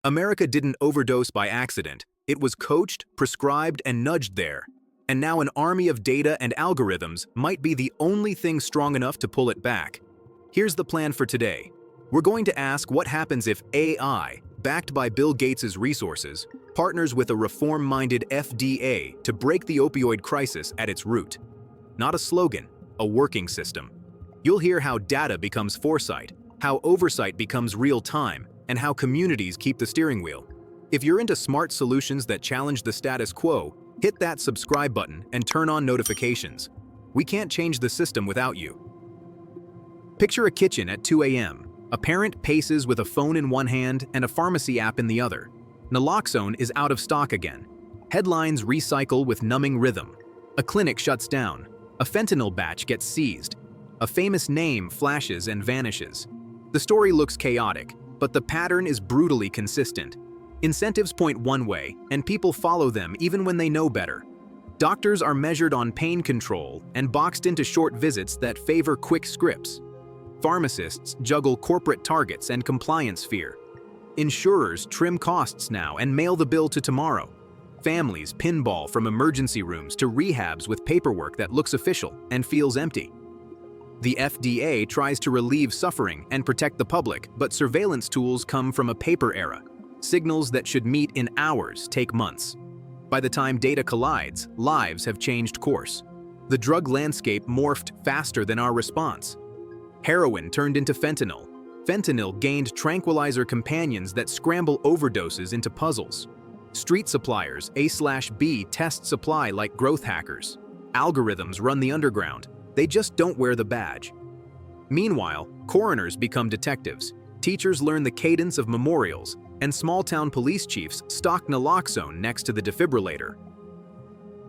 America didn't overdose by accident. It was coached, prescribed, and nudged there. And now an army of data and algorithms might be the only thing strong enough to pull it back. Here's the plan for today. We're going to ask what happens if AI, backed by Bill Gates' resources, partners with a reform-minded FDA to break the opioid crisis at its root. Not a slogan, a working system. You'll hear how data becomes foresight, how oversight becomes real time, and how communities keep the steering wheel. If you're into smart solutions that challenge the status quo, hit that subscribe button and turn on notifications. We can't change the system without you. Picture a kitchen at 2 a.m. A parent paces with a phone in one hand and a pharmacy app in the other. Naloxone is out of stock again. Headlines recycle with numbing rhythm. A clinic shuts down. A fentanyl batch gets seized. A famous name flashes and vanishes. The story looks chaotic, but the pattern is brutally consistent. Incentives point one way, and people follow them even when they know better. Doctors are measured on pain control and boxed into short visits that favor quick scripts. Pharmacists juggle corporate targets and compliance fear. Insurers trim costs now and mail the bill to tomorrow. Families pinball from emergency rooms to rehabs with paperwork that looks official and feels empty. The FDA tries to relieve suffering and protect the public, but surveillance tools come from a paper era. Signals that should meet in hours take months. By the time data collides, lives have changed course. The drug landscape morphed faster than our response. Heroin turned into fentanyl. Fentanyl gained tranquilizer companions that scramble overdoses into puzzles. Street suppliers A/B test supply like growth hackers. Algorithms run the underground. They just don't wear the badge. Meanwhile, coroners become detectives. Teachers learn the cadence of memorials, and small-town police chiefs stock naloxone next to the defibrillator.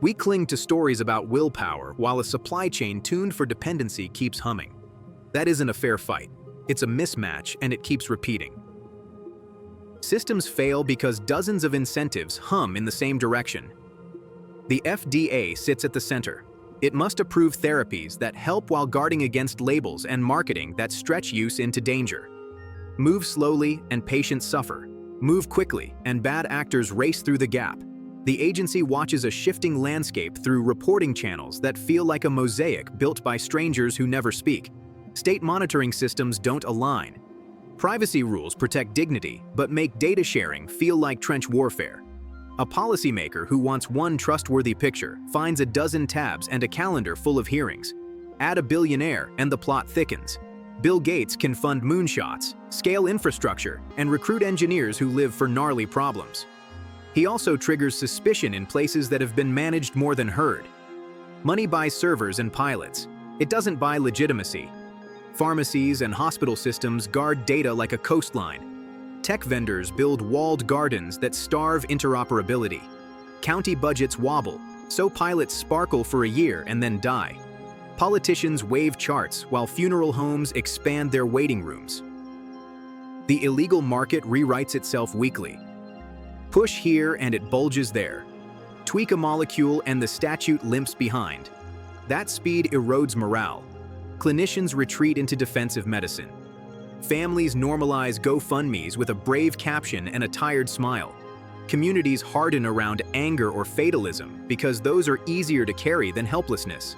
We cling to stories about willpower while a supply chain tuned for dependency keeps humming. That isn't a fair fight. It's a mismatch, and it keeps repeating. Systems fail because dozens of incentives hum in the same direction. The FDA sits at the center. It must approve therapies that help while guarding against labels and marketing that stretch use into danger. Move slowly and patients suffer. Move quickly and bad actors race through the gap. The agency watches a shifting landscape through reporting channels that feel like a mosaic built by strangers who never speak. State monitoring systems don't align. Privacy rules protect dignity, but make data sharing feel like trench warfare. A policymaker who wants one trustworthy picture finds a dozen tabs and a calendar full of hearings. Add a billionaire and the plot thickens. Bill Gates can fund moonshots, scale infrastructure, and recruit engineers who live for gnarly problems. He also triggers suspicion in places that have been managed more than heard. Money buys servers and pilots. It doesn't buy legitimacy. Pharmacies and hospital systems guard data like a coastline. Tech vendors build walled gardens that starve interoperability. County budgets wobble, so pilots sparkle for a year and then die. Politicians wave charts while funeral homes expand their waiting rooms. The illegal market rewrites itself weekly. Push here and it bulges there. Tweak a molecule and the statute limps behind. That speed erodes morale. Clinicians retreat into defensive medicine. Families normalize GoFundMes with a brave caption and a tired smile. Communities harden around anger or fatalism because those are easier to carry than helplessness.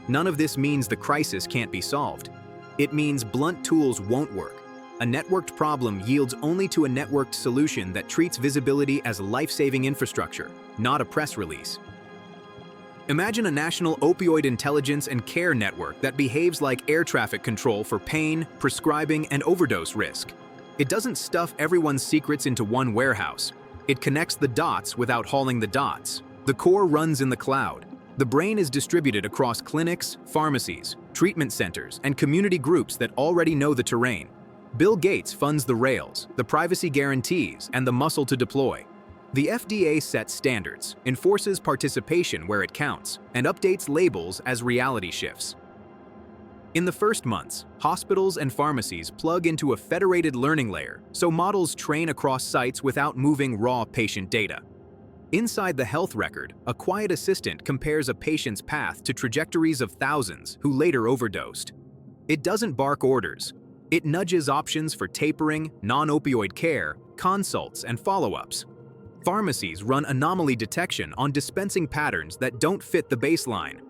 None of this means the crisis can't be solved. It means blunt tools won't work. A networked problem yields only to a networked solution that treats visibility as life-saving infrastructure, not a press release. Imagine a national opioid intelligence and care network that behaves like air traffic control for pain, prescribing, and overdose risk. It doesn't stuff everyone's secrets into one warehouse. It connects the dots without hauling the dots. The core runs in the cloud. The brain is distributed across clinics, pharmacies, treatment centers, and community groups that already know the terrain. Bill Gates funds the rails, the privacy guarantees, and the muscle to deploy. The FDA sets standards, enforces participation where it counts, and updates labels as reality shifts. In the first months, hospitals and pharmacies plug into a federated learning layer, so models train across sites without moving raw patient data. Inside the health record, a quiet assistant compares a patient's path to trajectories of thousands who later overdosed. It doesn't bark orders. It nudges options for tapering, non-opioid care, consults, and follow-ups. Pharmacies run anomaly detection on dispensing patterns that don't fit the baseline.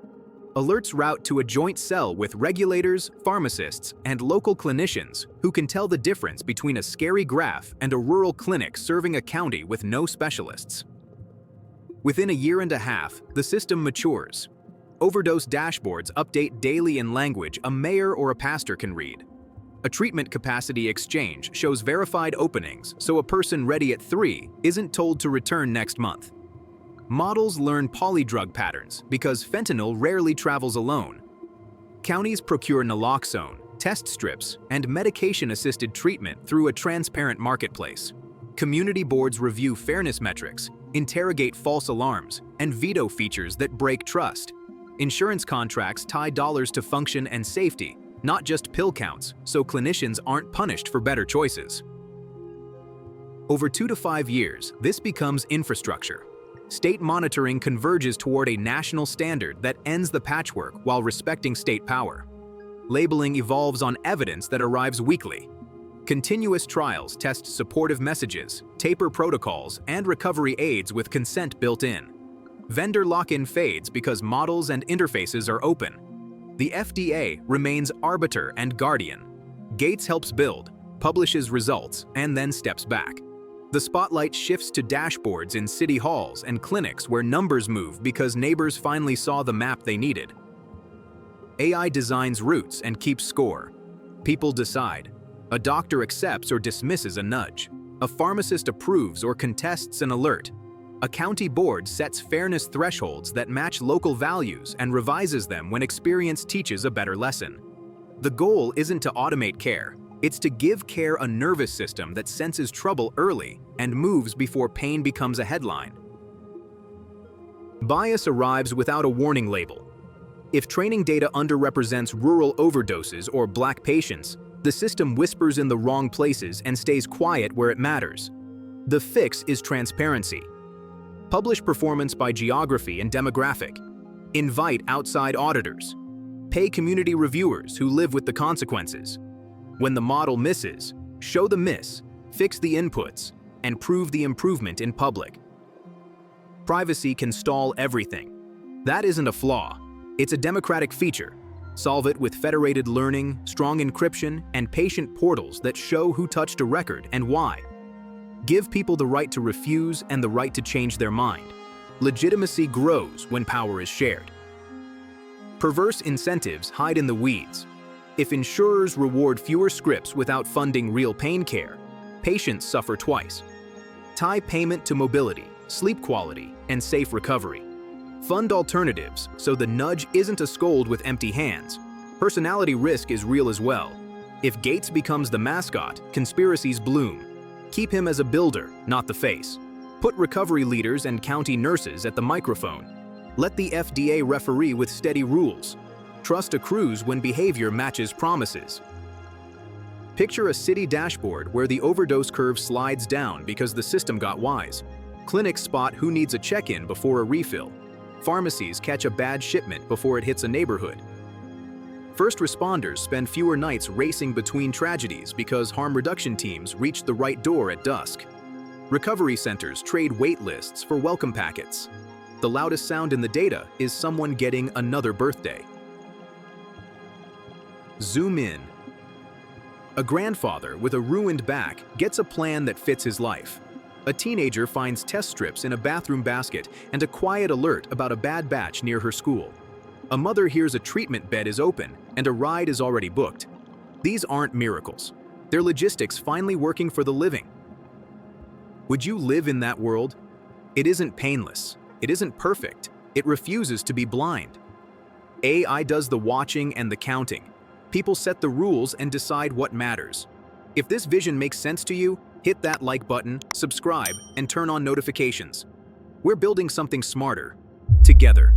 Alerts route to a joint cell with regulators, pharmacists, and local clinicians who can tell the difference between a scary graph and a rural clinic serving a county with no specialists. Within a year and a half, the system matures. Overdose dashboards update daily in language a mayor or a pastor can read. A treatment capacity exchange shows verified openings, so a person ready at 3 isn't told to return next month. Models learn polydrug patterns because fentanyl rarely travels alone. Counties procure naloxone, test strips, and medication-assisted treatment through a transparent marketplace. Community boards review fairness metrics, interrogate false alarms, and veto features that break trust. Insurance contracts tie dollars to function and safety, not just pill counts, so clinicians aren't punished for better choices. Over 2 to 5 years, this becomes infrastructure. State monitoring converges toward a national standard that ends the patchwork while respecting state power. Labeling evolves on evidence that arrives weekly. Continuous trials test supportive messages, taper protocols, and recovery aids with consent built in. Vendor lock-in fades because models and interfaces are open. The FDA remains arbiter and guardian. Gates helps build, publishes results, and then steps back. The spotlight shifts to dashboards in city halls and clinics where numbers move because neighbors finally saw the map they needed. AI designs routes and keeps score. People decide. A doctor accepts or dismisses a nudge. A pharmacist approves or contests an alert. A county board sets fairness thresholds that match local values and revises them when experience teaches a better lesson. The goal isn't to automate care. It's to give care a nervous system that senses trouble early and moves before pain becomes a headline. Bias arrives without a warning label. If training data underrepresents rural overdoses or Black patients, the system whispers in the wrong places and stays quiet where it matters. The fix is transparency. Publish performance by geography and demographic. Invite outside auditors. Pay community reviewers who live with the consequences. When the model misses, show the miss, fix the inputs, and prove the improvement in public. Privacy can stall everything. That isn't a flaw. It's a democratic feature. Solve it with federated learning, strong encryption, and patient portals that show who touched a record and why. Give people the right to refuse and the right to change their mind. Legitimacy grows when power is shared. Perverse incentives hide in the weeds. If insurers reward fewer scripts without funding real pain care, patients suffer twice. Tie payment to mobility, sleep quality, and safe recovery. Fund alternatives so the nudge isn't a scold with empty hands. Personality risk is real as well. If Gates becomes the mascot, conspiracies bloom. Keep him as a builder, not the face. Put recovery leaders and county nurses at the microphone. Let the FDA referee with steady rules. Trust accrues when behavior matches promises. Picture a city dashboard where the overdose curve slides down because the system got wise. Clinics spot who needs a check-in before a refill. Pharmacies catch a bad shipment before it hits a neighborhood. First responders spend fewer nights racing between tragedies because harm reduction teams reach the right door at dusk. Recovery centers trade wait lists for welcome packets. The loudest sound in the data is someone getting another birthday. Zoom in. A grandfather with a ruined back gets a plan that fits his life. A teenager finds test strips in a bathroom basket and a quiet alert about a bad batch near her school. A mother hears a treatment bed is open and a ride is already booked. These aren't miracles. They're logistics finally working for the living. Would you live in that world? It isn't painless. It isn't perfect. It refuses to be blind. AI does the watching and the counting. People set the rules and decide what matters. If this vision makes sense to you, hit that like button, subscribe, and turn on notifications. We're building something smarter, together.